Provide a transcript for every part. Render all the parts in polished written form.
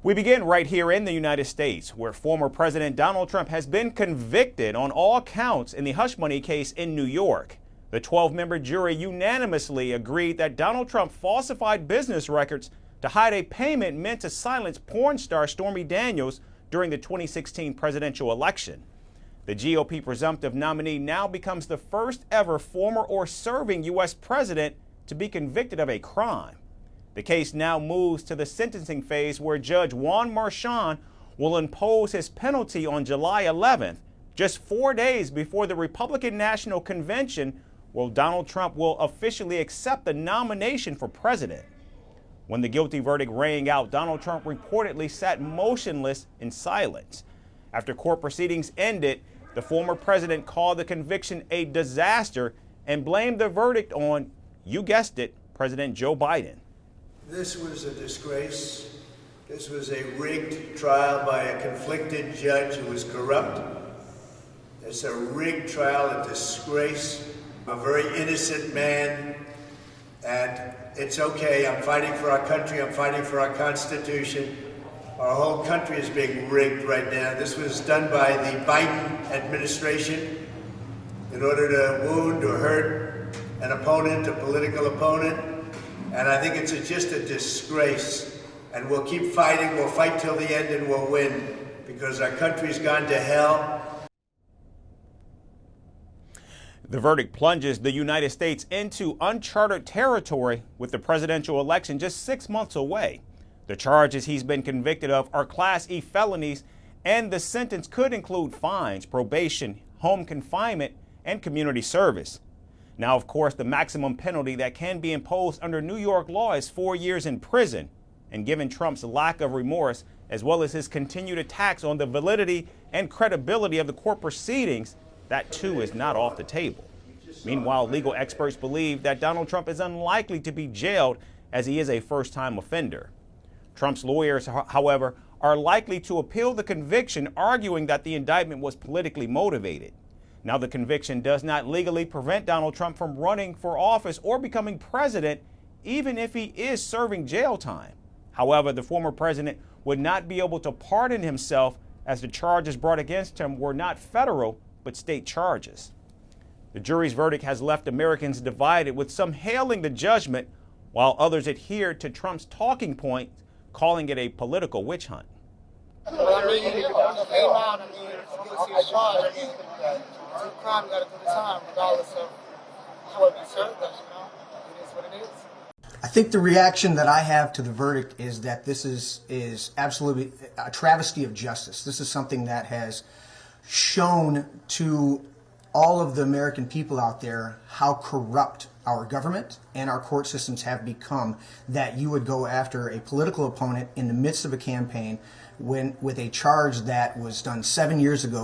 We begin right here in the United States, where former President Donald Trump has been convicted on all counts in the hush money case in New York. The 12-member jury unanimously agreed that Donald Trump falsified business records to hide a payment meant to silence porn star Stormy Daniels during the 2016 presidential election. The GOP presumptive nominee now becomes the first ever former or serving U.S. president to be convicted of a crime. The case now moves to the sentencing phase, where Judge Juan Marchand will impose his penalty on July 11th, just 4 days before the Republican National Convention, where Donald Trump will officially accept the nomination for president. When the guilty verdict rang out, Donald Trump reportedly sat motionless in silence. After court proceedings ended, the former president called the conviction a disaster and blamed the verdict on, you guessed it, President Joe Biden. This was a disgrace. This was a rigged trial by a conflicted judge who was corrupt. It's a rigged trial, a disgrace. I'm a very innocent man, and it's okay. I'm fighting for our country. I'm fighting for our Constitution. Our whole country is being rigged right now. This was done by the Biden administration in order to wound or hurt an opponent, a political opponent. And I think it's just a disgrace. And we'll keep fighting. We'll fight till the end and we'll win, because our country's gone to hell. The verdict plunges the United States into uncharted territory, with the presidential election just 6 months away. The charges he's been convicted of are Class E felonies, and the sentence could include fines, probation, home confinement, and community service. Now, of course, the maximum penalty that can be imposed under New York law is 4 years in prison. And given Trump's lack of remorse, as well as his continued attacks on the validity and credibility of the court proceedings, that too is not off the table. Meanwhile, legal experts believe that Donald Trump is unlikely to be jailed, as he is a first-time offender. Trump's lawyers, however, are likely to appeal the conviction, arguing that the indictment was politically motivated. Now, the conviction does not legally prevent Donald Trump from running for office or becoming president, even if he is serving jail time. However, the former president would not be able to pardon himself, as the charges brought against him were not federal but state charges. The jury's verdict has left Americans divided, with some hailing the judgment while others adhere to Trump's talking point, calling it a political witch hunt. Well, I mean, it's a charge. I mean, it's a crime, you gotta do the time, regardless of how it be served us, you know? It is what it is. I think the reaction that I have to the verdict is that this is absolutely a travesty of justice. This is something that has shown to all of the American people out there how corrupt our government and our court systems have become, that you would go after a political opponent in the midst of a campaign with a charge that was done 7 years ago.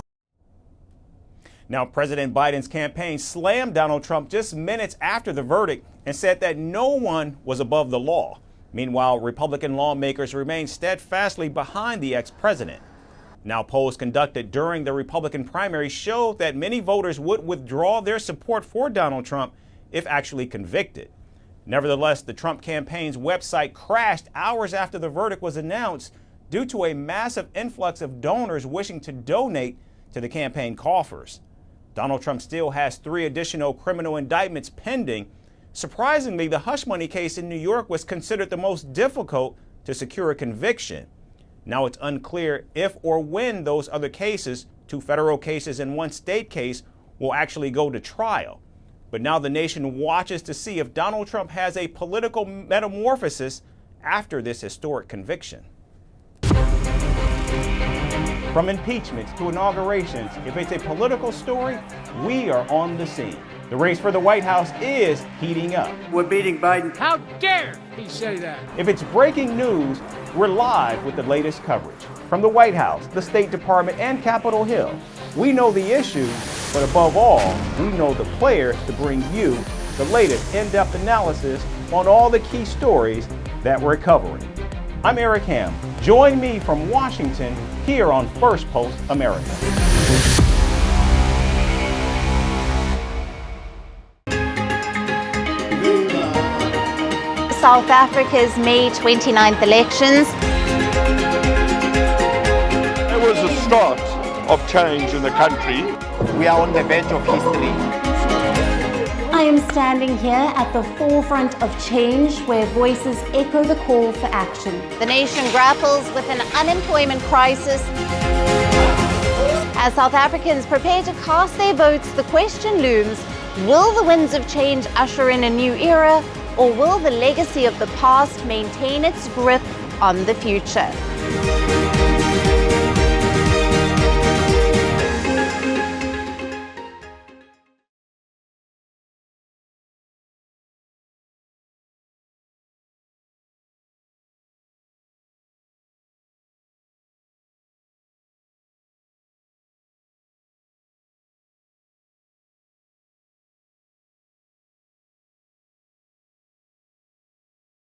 Now, President Biden's campaign slammed Donald Trump just minutes after the verdict and said that no one was above the law. Meanwhile, Republican lawmakers remain steadfastly behind the ex-president. Now, polls conducted during the Republican primary showed that many voters would withdraw their support for Donald Trump if actually convicted. Nevertheless, the Trump campaign's website crashed hours after the verdict was announced due to a massive influx of donors wishing to donate to the campaign coffers. Donald Trump still has 3 additional criminal indictments pending. Surprisingly, the hush money case in New York was considered the most difficult to secure a conviction. Now it's unclear if or when those other cases, 2 federal cases and 1 state case, will actually go to trial. But now the nation watches to see if Donald Trump has a political metamorphosis after this historic conviction. From impeachments to inaugurations, if it's a political story, we are on the scene. The race for the White House is heating up. We're beating Biden. How dare he say that? If it's breaking news, we're live with the latest coverage. From the White House, the State Department, and Capitol Hill, we know the issues, but above all, we know the players to bring you the latest in-depth analysis on all the key stories that we're covering. I'm Eric Ham. Join me from Washington here on Firstpost America. South Africa's May 29th elections. start of change in the country. We are on the verge of history. I am standing here at the forefront of change where voices echo the call for action. The nation grapples with an unemployment crisis. As South Africans prepare to cast their votes, the question looms, will the winds of change usher in a new era, or will the legacy of the past maintain its grip on the future?